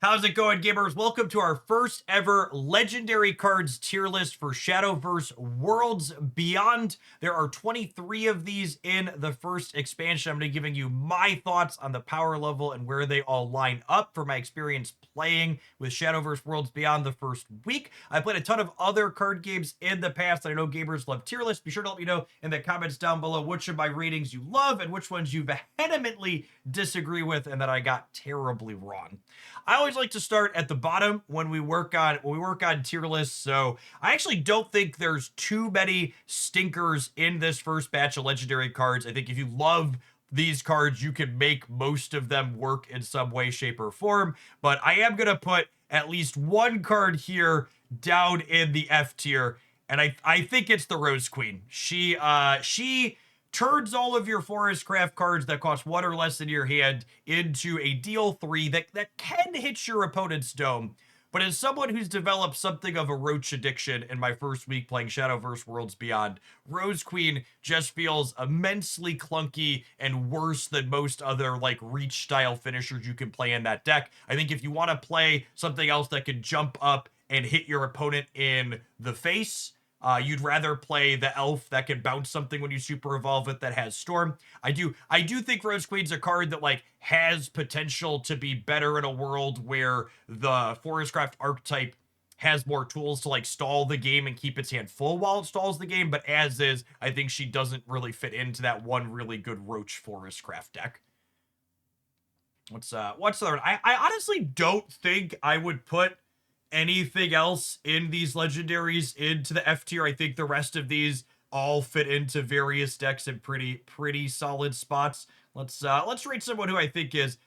How's it going, gamers? Welcome to our first ever Legendary Cards tier list for Shadowverse Worlds Beyond. There are 23 of these in the first expansion. I'm going to be giving you my thoughts on the power level and where they all line up for my experience playing with Shadowverse Worlds Beyond the first week. I played a ton of other card games in the past. I know gamers love tier lists. Be sure to let me know in the comments down below which of my ratings you love and which ones you vehemently disagree with and that I got terribly wrong. I always like to start at the bottom when we work on tier lists. So I actually don't think there's too many stinkers in this first batch of legendary cards. I think if you love these cards, you can make most of them work in some way, shape, or form. But I am gonna put at least one card here down in the F tier, and I think it's the Rose Queen. She turns all of your Forestcraft cards that cost one or less in your hand into a deal 3 that can hit your opponent's dome. But as someone who's developed something of a roach addiction in my first week playing Shadowverse Worlds Beyond, Rose Queen just feels immensely clunky and worse than most other like reach style finishers you can play in that deck. I think if you want to play something else that can jump up and hit your opponent in the face, you'd rather play the elf that can bounce something when you super evolve it that has storm. I do think Rose Queen's a card that like has potential to be better in a world where the Forestcraft archetype has more tools to like stall the game and keep its hand full while it stalls the game. But as is, I think she doesn't really fit into that one really good Roach Forestcraft deck. What's the other one? I honestly don't think I would put anything else in these legendaries into the F tier. I think the rest of these all fit into various decks in pretty solid spots. Let's rate someone who I think is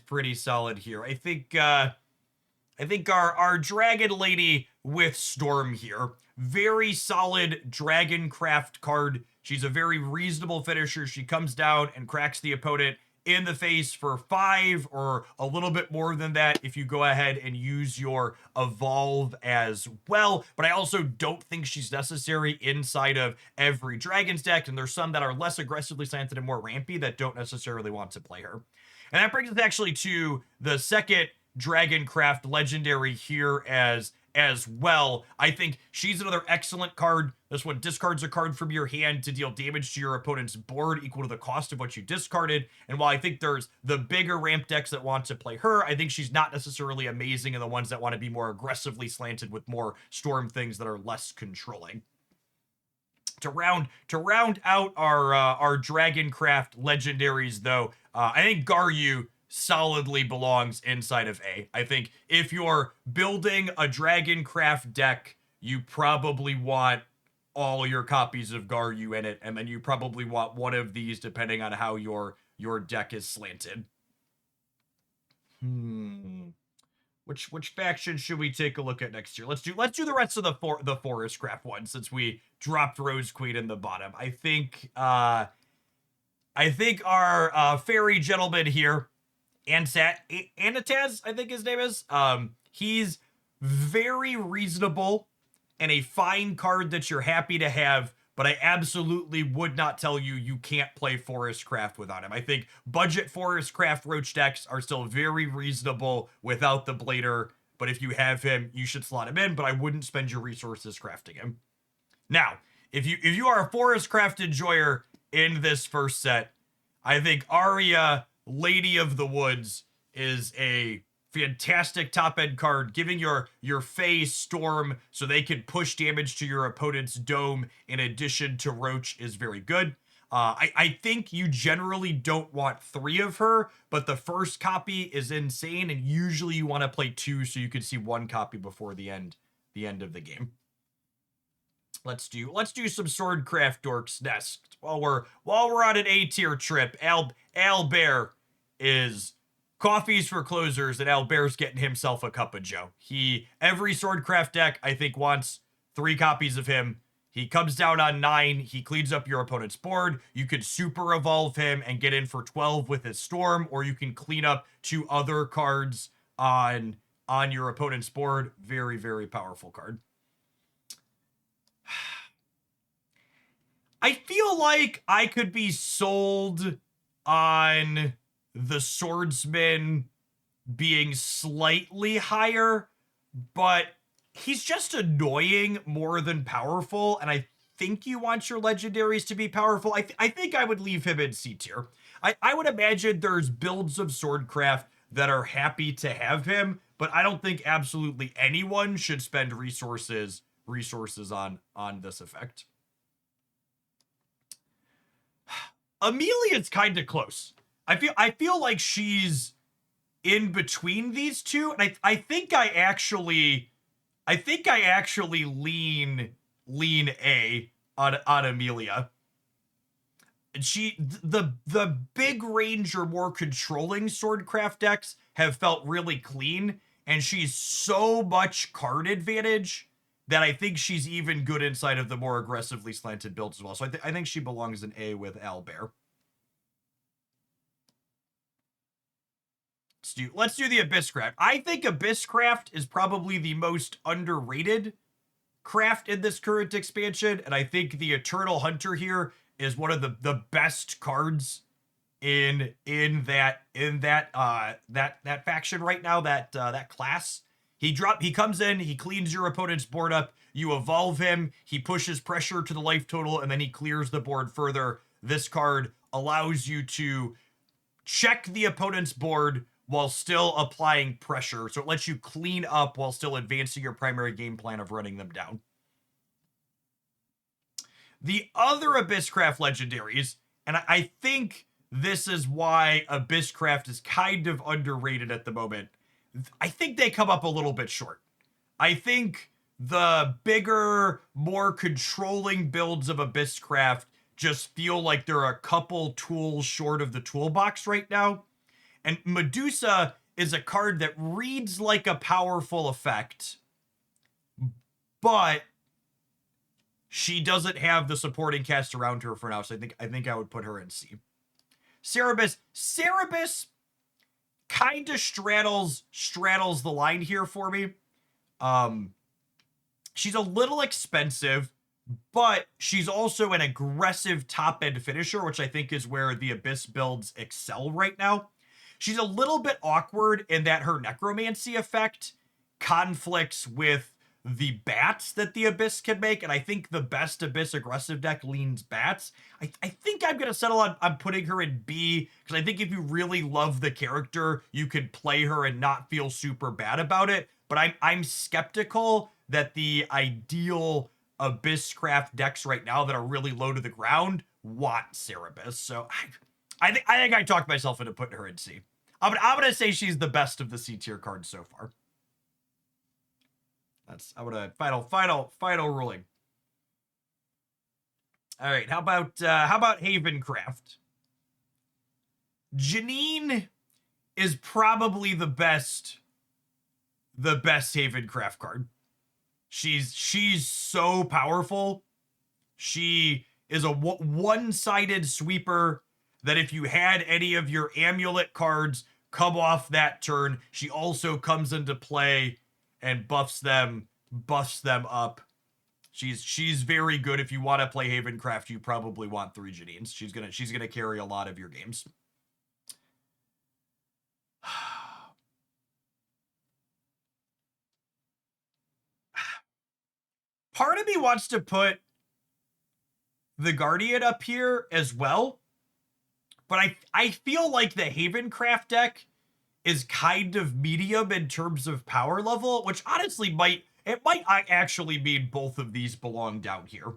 pretty solid here. I think our Dragon Lady with Storm here. Very solid Dragoncraft card. She's a very reasonable finisher. She comes down and cracks the opponent in the face for 5 or a little bit more than that if you go ahead and use your evolve as well. But I also don't think she's necessary inside of every Dragon's deck, and there's some that are less aggressively slanted and more rampy that don't necessarily want to play her. And that brings us actually to the second Dragoncraft legendary here as well. I think she's another excellent card. This one discards a card from your hand to deal damage to your opponent's board equal to the cost of what you discarded. And while I think there's the bigger ramp decks that want to play her, I think she's not necessarily amazing in the ones that want to be more aggressively slanted with more storm things that are less controlling. To round out our Dragoncraft legendaries, though, I think Garyu solidly belongs inside of A. I think if you're building a Dragoncraft deck, you probably want all your copies of Garyu in it, and then you probably want one of these depending on how your deck is slanted. Which faction should we take a look at next year? Let's do the rest of the Forestcraft one since we dropped Rose Queen in the bottom. I think our fairy gentleman here, Anataz, I think his name is. He's very reasonable and a fine card that you're happy to have, but I absolutely would not tell you you can't play Forestcraft without him. I think budget Forestcraft Roach decks are still very reasonable without the Blader, but if you have him, you should slot him in, but I wouldn't spend your resources crafting him. Now, if you are a Forestcraft enjoyer in this first set, I think Arya, Lady of the Woods, is a fantastic top end card, giving your Fae Storm so they can push damage to your opponent's dome in addition to Roach is very good. I think you generally don't want 3 of her, but the first copy is insane, and usually you want to play 2 so you can see 1 copy before the end of the game. Let's do some Swordcraft dorks next. While we're on an A tier trip, Al Bear is coffees for closers, and Albert's getting himself a cup of joe. Every Swordcraft deck, I think, wants 3 copies of him. He comes down on 9. He cleans up your opponent's board. You could super evolve him and get in for 12 with his storm, or you can clean up 2 other cards on your opponent's board. Very, very powerful card. I feel like I could be sold on the swordsman being slightly higher, but he's just annoying more than powerful, and I think you want your legendaries to be powerful. I think I would leave him in C tier. I would imagine there's builds of Swordcraft that are happy to have him, but I don't think absolutely anyone should spend resources on this effect. Amelia's kind of close. I feel like she's in between these two, and I think I think I actually lean A on Amelia. And the big range or more controlling Swordcraft decks have felt really clean, and she's so much card advantage that I think she's even good inside of the more aggressively slanted builds as well. So I think she belongs in A with Owlbear. Let's do the Abysscraft. I think Abysscraft is probably the most underrated craft in this current expansion, and I think the Eternal Hunter here is one of the best cards in that faction right now, that class. He comes in, he cleans your opponent's board up, you evolve him, he pushes pressure to the life total, and then he clears the board further. This card allows you to check the opponent's board while still applying pressure. So it lets you clean up while still advancing your primary game plan of running them down. The other Abysscraft legendaries, and I think this is why Abysscraft is kind of underrated at the moment, I think they come up a little bit short. I think the bigger, more controlling builds of Abysscraft just feel like they're a couple tools short of the toolbox right now. And Medusa is a card that reads like a powerful effect, but she doesn't have the supporting cast around her for now, so I think I would put her in C. Cerebus kind of straddles the line here for me. She's a little expensive, but she's also an aggressive top-end finisher, which I think is where the Abyss builds excel right now. She's a little bit awkward in that her necromancy effect conflicts with the bats that the Abyss can make, and I think the best Abyss aggressive deck leans bats. I think I'm going to settle on putting her in B, because I think if you really love the character, you could play her and not feel super bad about it, but I'm skeptical that the ideal Abysscraft decks right now that are really low to the ground want Cerebus, so I think I talked myself into putting her in C. I'm gonna say she's the best of the C tier cards so far. I'm gonna final ruling. All right, how about Havencraft? Janine is probably the best Havencraft card. She's so powerful. She is a one-sided sweeper that if you had any of your amulet cards come off that turn, she also comes into play and buffs them up. She's very good. If you want to play Havencraft, you probably want 3 Janines. She's gonna carry a lot of your games. Part of me wants to put the Guardian up here as well, but I feel like the Havencraft deck is kind of medium in terms of power level, which honestly might actually mean both of these belong down here.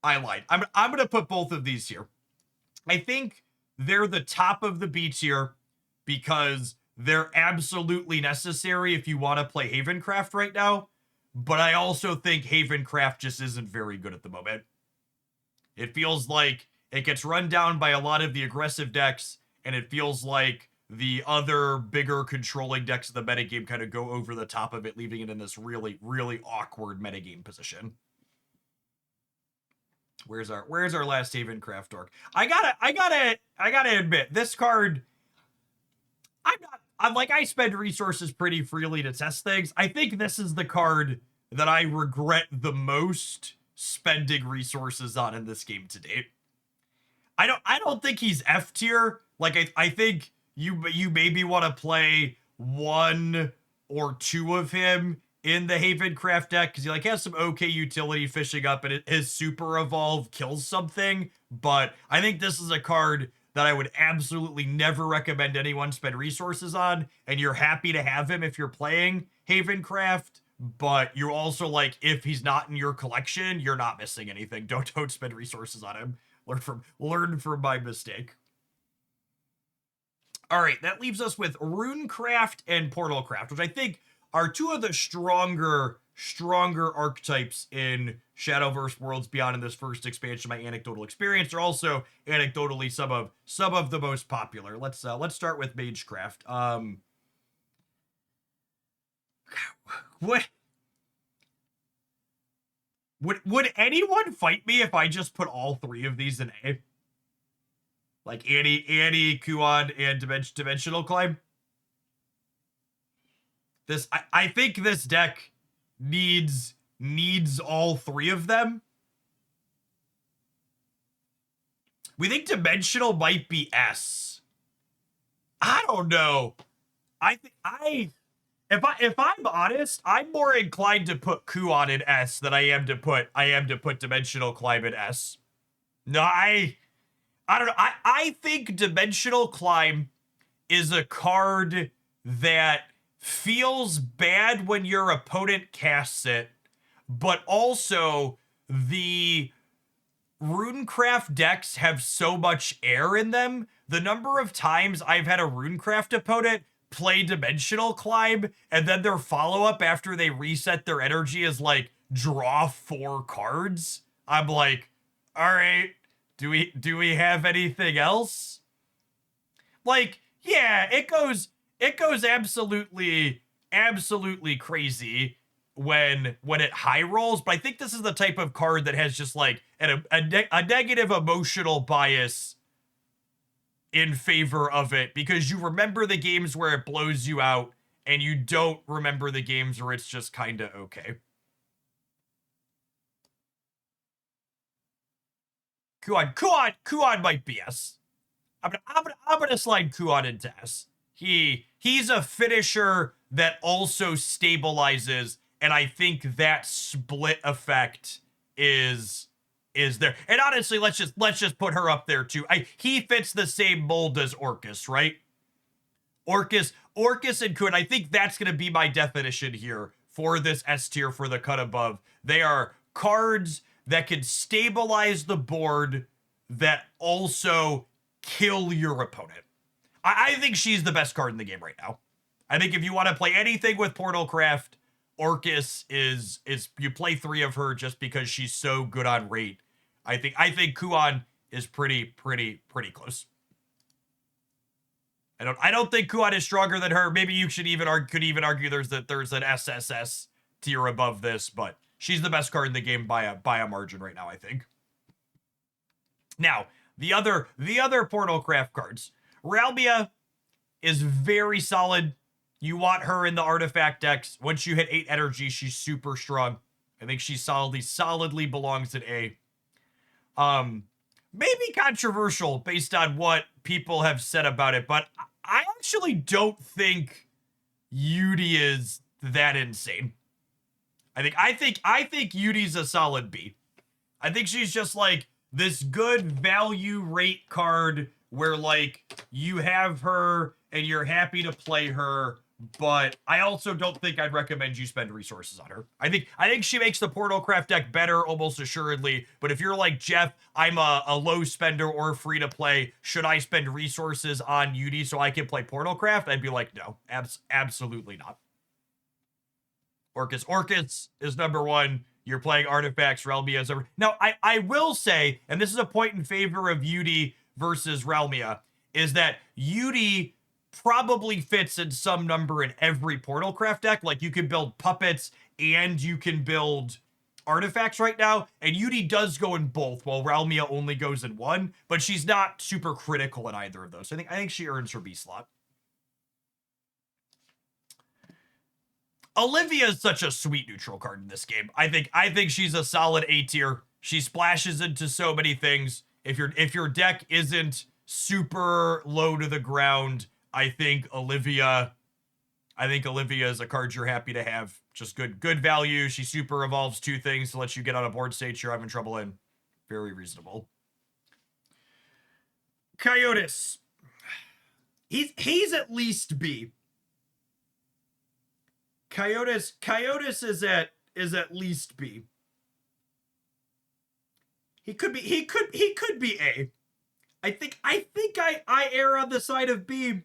I lied. I'm going to put both of these here. I think they're the top of the B tier because they're absolutely necessary if you want to play Havencraft right now, but I also think Havencraft just isn't very good at the moment. It feels like it gets run down by a lot of the aggressive decks, and it feels like the other bigger controlling decks of the metagame kind of go over the top of it, leaving it in this really, really awkward metagame position. Where's our last Havencraft dork? I gotta admit, this card, I spend resources pretty freely to test things. I think this is the card that I regret the most spending resources on in this game to date. I don't think he's F tier. Like I think you maybe want to play one or two of him in the Havencraft deck because he like has some okay utility fishing up and his super evolve kills something. But I think this is a card that I would absolutely never recommend anyone spend resources on. And you're happy to have him if you're playing Havencraft. But you're also like, if he's not in your collection, you're not missing anything. Don't spend resources on him. Learn from my mistake. All right, that leaves us with Runecraft and Portalcraft, which I think are two of the stronger archetypes in Shadowverse Worlds Beyond in this first expansion. My anecdotal experience are also anecdotally some of the most popular. Let's start with Magecraft. What would anyone fight me if I just put all three of these in A? Like Annie, Kuon, and Dimensional Climb. I think this deck needs all three of them. We think Dimensional might be S. I don't know. If I'm honest, I'm more inclined to put Kuon in S than I am to put Dimensional Climb in S. No, I don't know. I think Dimensional Climb is a card that feels bad when your opponent casts it, but also the Runecraft decks have so much air in them. The number of times I've had a Runecraft opponent play Dimensional Climb and then their follow-up after they reset their energy is like draw 4 cards. I'm like, all right, do we have anything else? Like, yeah, it goes absolutely crazy when it high rolls, but I think this is the type of card that has just like a negative emotional bias in favor of it because you remember the games where it blows you out and you don't remember the games where it's just kind of okay. Kuon might be S. I'm gonna slide Kuon into S. He's a finisher that also stabilizes, and I think that split effect is there. And honestly, let's just put her up there too. He fits the same mold as Orcus, right? Orcus and Kuon. I think that's gonna be my definition here for this S tier for the cut above. They are cards that can stabilize the board that also kill your opponent. I think she's the best card in the game right now. I think if you want to play anything with Portalcraft, Orcus is you play 3 of her just because she's so good on rate. I think Kuon is pretty close. I don't think Kuon is stronger than her. Maybe you could even argue there's an SSS tier above this, but she's the best card in the game by a margin right now, I think. Now, the other Portalcraft cards. Ralmia is very solid. You want her in the artifact decks. Once you hit 8 energy, she's super strong. I think she solidly belongs in A. Maybe controversial based on what people have said about it, but I actually don't think Yudi is that insane. I think Yudi's a solid B. I think she's just like this good value rate card where like you have her and you're happy to play her, but I also don't think I'd recommend you spend resources on her. I think she makes the Portalcraft deck better almost assuredly, but if you're like Jeff, I'm a low spender or free to play, should I spend resources on Yudi so I can play Portalcraft? I'd be like, no, absolutely not. Orcus is number 1. You're playing artifacts, Ralmia is over. Now, I will say, and this is a point in favor of Yudi versus Ralmia, is that Yudi probably fits in some number in every Portalcraft deck. Like, you can build puppets and you can build artifacts right now, and Yudi does go in both, while Ralmia only goes in one, but she's not super critical in either of those. So I think she earns her B slot. Olivia is such a sweet neutral card in this game. I think she's a solid A tier. She splashes into so many things. if your deck isn't super low to the ground, I think Olivia is a card you're happy to have. Just good value. She super evolves 2 things to let you get on a board state you're having trouble in. Very reasonable. Coyotes. He's at least B. Coyotes is at least B. He could be A. I think I err on the side of B.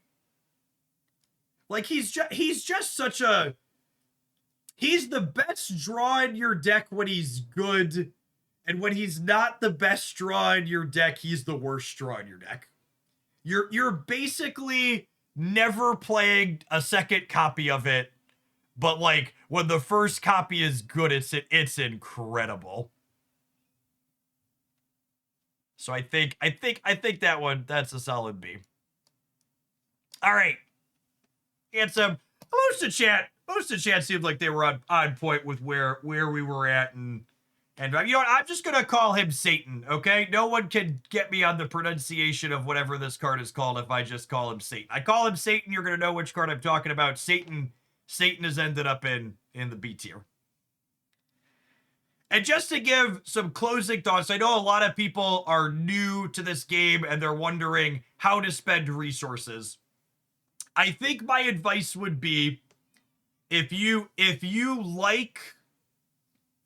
Like he's just such a, he's the best draw in your deck when he's good, and when he's not the best draw in your deck, he's the worst draw in your deck. You're basically never playing a second copy of it, but like when the first copy is good, it's incredible. So I think that one, that's a solid B. All right. Handsome. Most of chat seemed like they were on point with where we were at, and you know what? I'm just gonna call him Satan, okay? No one can get me on the pronunciation of whatever this card is called if I just call him Satan. I call him Satan, you're gonna know which card I'm talking about. Satan has ended up in the B tier. And just to give some closing thoughts, I know a lot of people are new to this game and they're wondering how to spend resources. I think my advice would be, if you like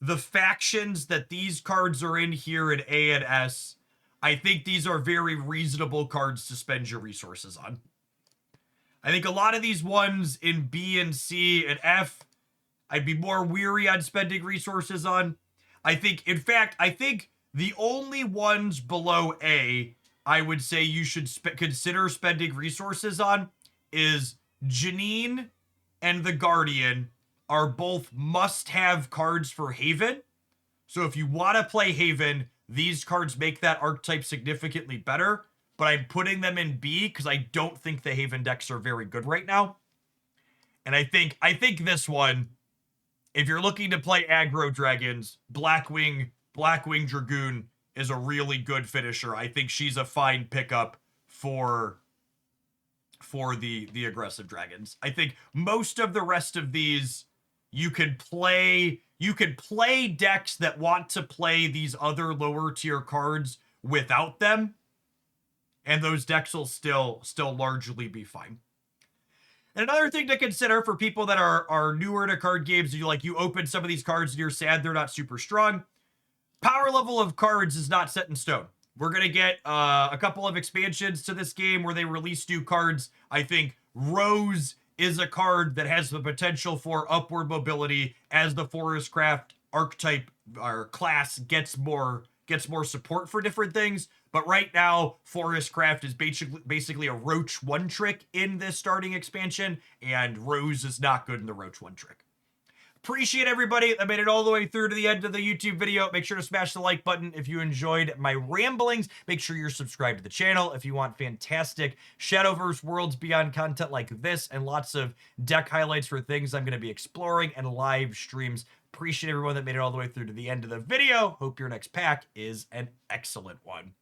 the factions that these cards are in here in A and S, I think these are very reasonable cards to spend your resources on. I think a lot of these ones in B and C and F, I'd be more weary on spending resources on. In fact, I think the only ones below A I would say you should consider spending resources on is Janine and the Guardian are both must-have cards for Haven. So if you want to play Haven, these cards make that archetype significantly better, but I'm putting them in B because I don't think the Haven decks are very good right now. And I think this one, if you're looking to play aggro dragons, Blackwing Dragoon is a really good finisher. I think she's a fine pickup for the aggressive dragons. I think most of the rest of these you could play decks that want to play these other lower tier cards without them, and those decks will still largely be fine. And another thing to consider for people that are newer to card games, you open some of these cards and you're sad they're not super strong. Power level of cards is not set in stone. We're going to get a couple of expansions to this game where they release new cards. I think Rose is a card that has the potential for upward mobility as the Forestcraft archetype or class gets more support for different things. But right now, Forestcraft is basically a Roach one trick in this starting expansion, and Rose is not good in the Roach one trick. Appreciate everybody that made it all the way through to the end of the YouTube video. Make sure to smash the like button if you enjoyed my ramblings. Make sure you're subscribed to the channel if you want fantastic Shadowverse Worlds Beyond content like this and lots of deck highlights for things I'm going to be exploring and live streams. Appreciate everyone that made it all the way through to the end of the video. Hope your next pack is an excellent one.